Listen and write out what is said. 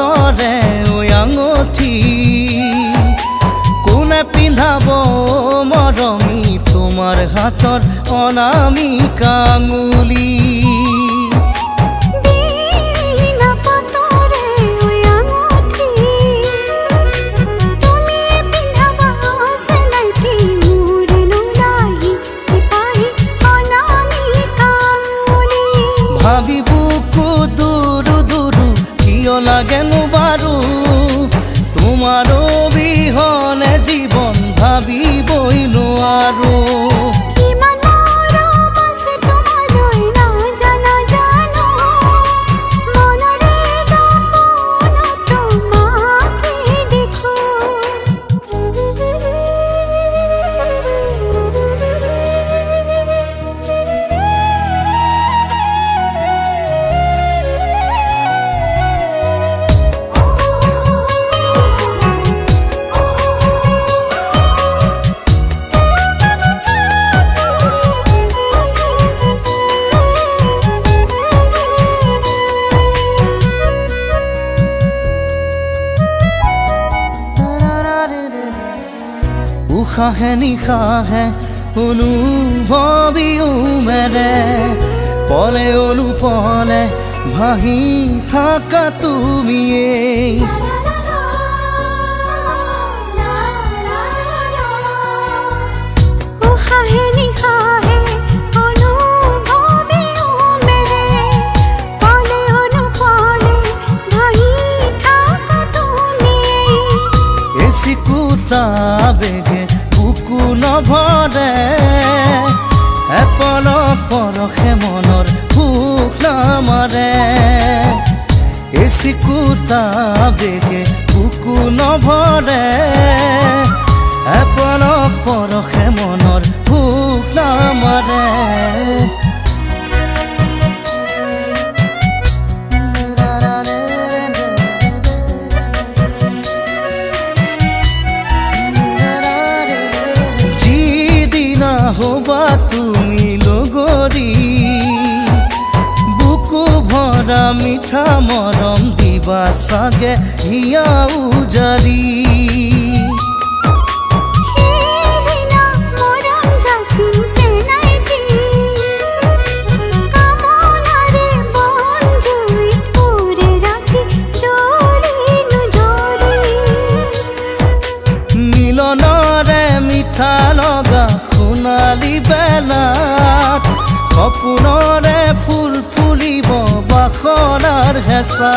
হাতৰে ঐ আঙঠি কোনে পিন্ধাব মৰমী তোমাৰ হাতৰ অনামিকা আঙুলি ভাবি বুকু দুৰু দুৰু কিয় লাগেনো বাৰু তোমাৰ বিহনে জীবন ভাবিবই নোৱাৰো উশাহে নিশাহে অনুভৱিও মেৰে পলে অনুপলে ভাহি থাকা তুমিয়েই চিকুটা বেগে বুকু নভৰে এপলক পৰখে মনৰ ভোক নামাৰে এই চিকুটা বেগে বুকু নভৰে এপলক পৰখে মনৰ ভোক নামাৰে হবা তুমি লগৰী বুকু ভৰা মিঠা মৰম দিবা চাগে হিয়া উজালি মিলনৰে মিঠা লগা সোণালী বেলাত সপোনৰে ফুল ফুলিব বাসনাৰ হেঁচা